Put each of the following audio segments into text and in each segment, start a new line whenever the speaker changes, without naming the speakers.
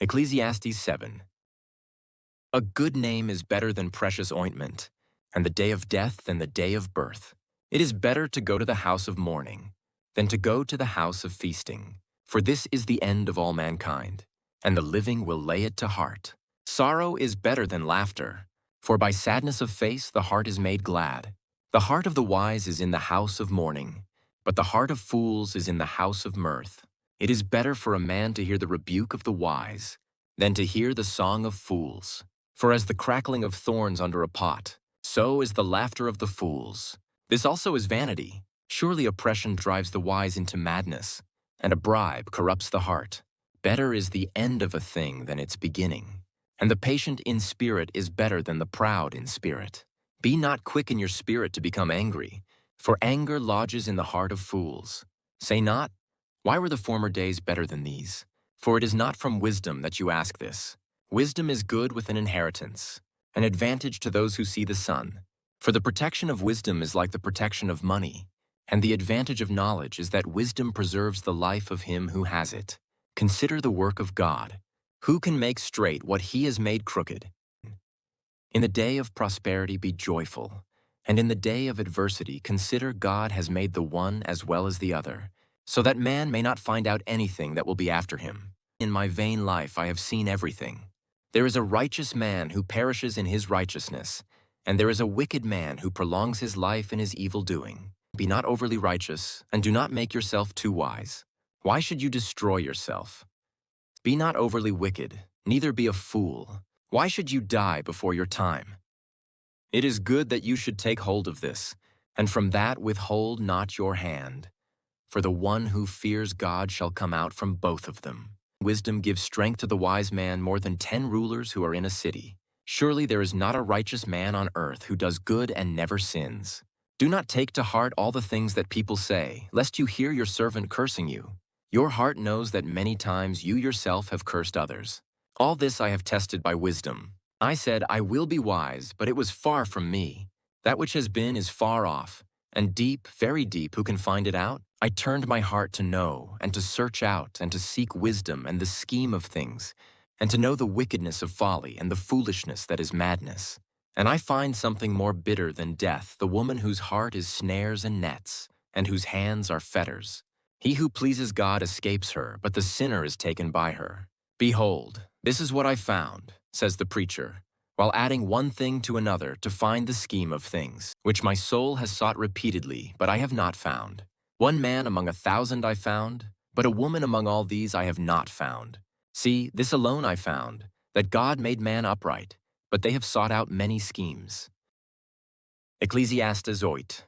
Ecclesiastes 7. A good name is better than precious ointment, and the day of death than the day of birth. It is better to go to the house of mourning than to go to the house of feasting, for this is the end of all mankind, and the living will lay it to heart. Sorrow is better than laughter, for by sadness of face the heart is made glad. The heart of the wise is in the house of mourning, but the heart of fools is in the house of mirth. It is better for a man to hear the rebuke of the wise than to hear the song of fools. For as the crackling of thorns under a pot, so is the laughter of the fools. This also is vanity. Surely oppression drives the wise into madness, and a bribe corrupts the heart. Better is the end of a thing than its beginning, and the patient in spirit is better than the proud in spirit. Be not quick in your spirit to become angry, for anger lodges in the heart of fools. Say not, why were the former days better than these? For it is not from wisdom that you ask this. Wisdom is good with an inheritance, an advantage to those who see the sun. For the protection of wisdom is like the protection of money, and the advantage of knowledge is that wisdom preserves the life of him who has it. Consider the work of God. Who can make straight what he has made crooked? In the day of prosperity be joyful, and in the day of adversity consider God has made the one as well as the other, so that man may not find out anything that will be after him. In my vain life I have seen everything. There is a righteous man who perishes in his righteousness, and there is a wicked man who prolongs his life in his evil doing. Be not overly righteous, and do not make yourself too wise. Why should you destroy yourself? Be not overly wicked, neither be a fool. Why should you die before your time? It is good that you should take hold of this, and from that withhold not your hand. For the one who fears God shall come out from both of them. Wisdom gives strength to the wise man more than 10 rulers who are in a city. Surely there is not a righteous man on earth who does good and never sins. Do not take to heart all the things that people say, lest you hear your servant cursing you. Your heart knows that many times you yourself have cursed others. All this I have tested by wisdom. I said, I will be wise, but it was far from me. That which has been is far off, and deep, very deep, who can find it out? I turned my heart to know, and to search out, and to seek wisdom and the scheme of things, and to know the wickedness of folly and the foolishness that is madness. And I find something more bitter than death, the woman whose heart is snares and nets, and whose hands are fetters. He who pleases God escapes her, but the sinner is taken by her. Behold, this is what I found, says the preacher, while adding one thing to another to find the scheme of things, which my soul has sought repeatedly, but I have not found. One man among 1,000 I found, but a woman among all these I have not found. See, this alone I found, that God made man upright, but they have sought out many schemes. Ecclesiastes 8.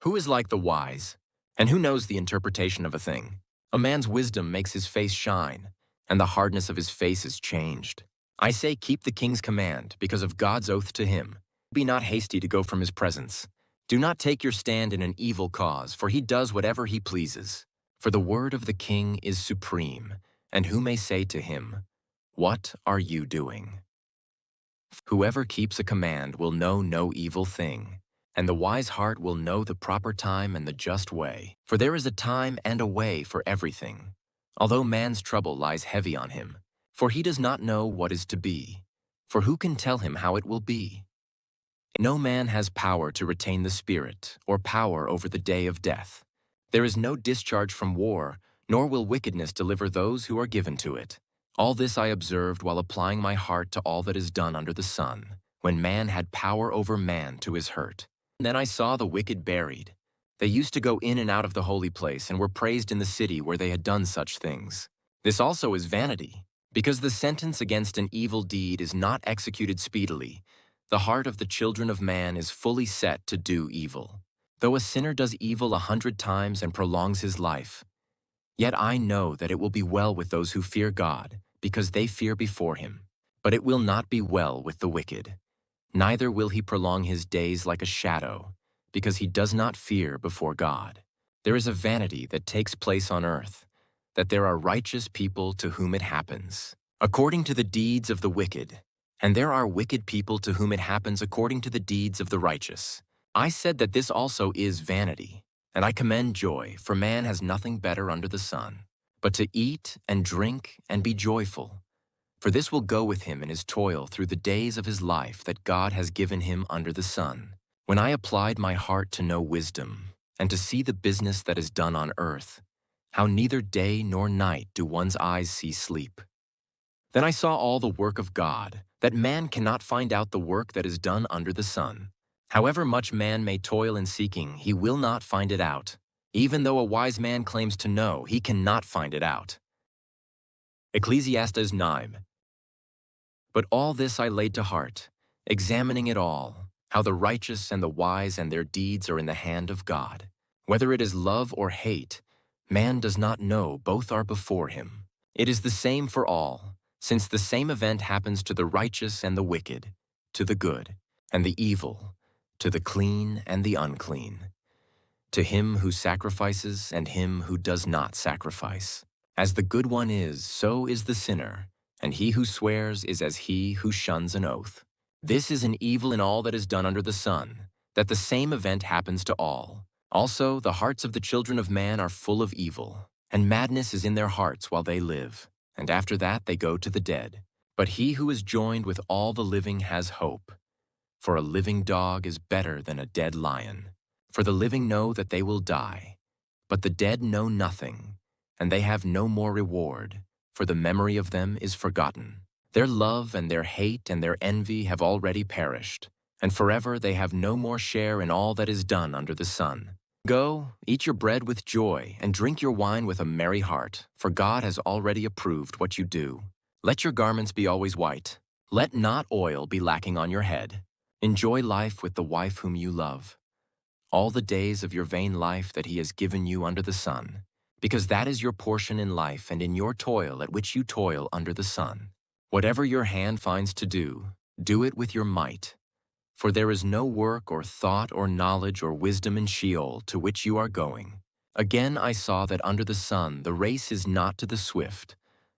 Who is like the wise, and who knows the interpretation of a thing? A man's wisdom makes his face shine, and the hardness of his face is changed. I say, keep the king's command, because of God's oath to him. Be not hasty to go from his presence. Do not take your stand in an evil cause, for he does whatever he pleases. For the word of the king is supreme, and who may say to him, what are you doing? Whoever keeps a command will know no evil thing, and the wise heart will know the proper time and the just way. For there is a time and a way for everything, although man's trouble lies heavy on him. For he does not know what is to be, for who can tell him how it will be? No man has power to retain the spirit, or power over the day of death. There is no discharge from war, nor will wickedness deliver those who are given to it. All this I observed while applying my heart to all that is done under the sun, when man had power over man to his hurt. Then I saw the wicked buried. They used to go in and out of the holy place and were praised in the city where they had done such things. This also is vanity, because the sentence against an evil deed is not executed speedily. The heart of the children of man is fully set to do evil. Though a sinner does evil 100 times and prolongs his life, yet I know that it will be well with those who fear God, because they fear before him. But it will not be well with the wicked. Neither will he prolong his days like a shadow, because he does not fear before God. There is a vanity that takes place on earth, that there are righteous people to whom it happens, according to the deeds of the wicked, and there are wicked people to whom it happens according to the deeds of the righteous. I said that this also is vanity, and I commend joy, for man has nothing better under the sun. but to eat and drink and be joyful. For this will go with him in his toil through the days of his life that God has given him under the sun. When I applied my heart to know wisdom, and to see the business that is done on earth, how neither day nor night do one's eyes see sleep. Then I saw all the work of God, that man cannot find out the work that is done under the sun. However much man may toil in seeking, he will not find it out. Even though a wise man claims to know, he cannot find it out. Ecclesiastes 9. But all this I laid to heart, examining it all, how the righteous and the wise and their deeds are in the hand of God. Whether it is love or hate, man does not know, both are before him. It is the same for all, since the same event happens to the righteous and the wicked, to the good and the evil, to the clean and the unclean, to him who sacrifices and him who does not sacrifice. As the good one is, so is the sinner, and he who swears is as he who shuns an oath. This is an evil in all that is done under the sun, that the same event happens to all. Also, the hearts of the children of man are full of evil, and madness is in their hearts while they live, and after that they go to the dead. But he who is joined with all the living has hope. For a living dog is better than a dead lion. For the living know that they will die, but the dead know nothing, and they have no more reward, for the memory of them is forgotten. Their love and their hate and their envy have already perished, and forever they have no more share in all that is done under the sun. Go, eat your bread with joy, and drink your wine with a merry heart, for God has already approved what you do. Let your garments be always white. Let not oil be lacking on your head. Enjoy life with the wife whom you love, all the days of your vain life that he has given you under the sun, because that is your portion in life and in your toil at which you toil under the sun. Whatever your hand finds to do, do it with your might. For there is no work or thought or knowledge or wisdom in Sheol to which you are going. Again I saw that under the sun the race is not to the swift,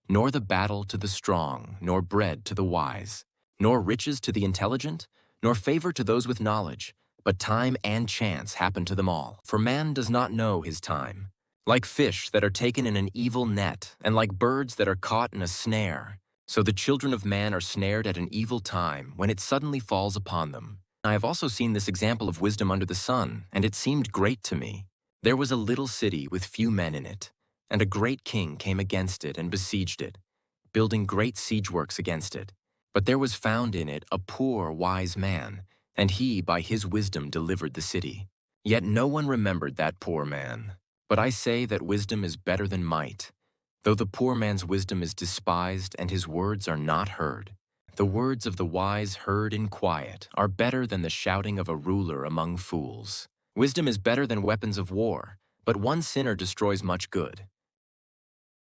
nor the battle to the strong, nor bread to the wise, nor riches to the intelligent, nor favor to those with knowledge, but time and chance happen to them all. For man does not know his time. Like fish that are taken in an evil net, and like birds that are caught in a snare, so the children of man are snared at an evil time, when it suddenly falls upon them. I have also seen this example of wisdom under the sun, and it seemed great to me. There was a little city with few men in it, and a great king came against it and besieged it, building great siege works against it. But there was found in it a poor, wise man, and he by his wisdom delivered the city. Yet no one remembered that poor man. But I say that wisdom is better than might, though the poor man's wisdom is despised and his words are not heard. The words of the wise heard in quiet are better than the shouting of a ruler among fools. Wisdom is better than weapons of war, but one sinner destroys much good.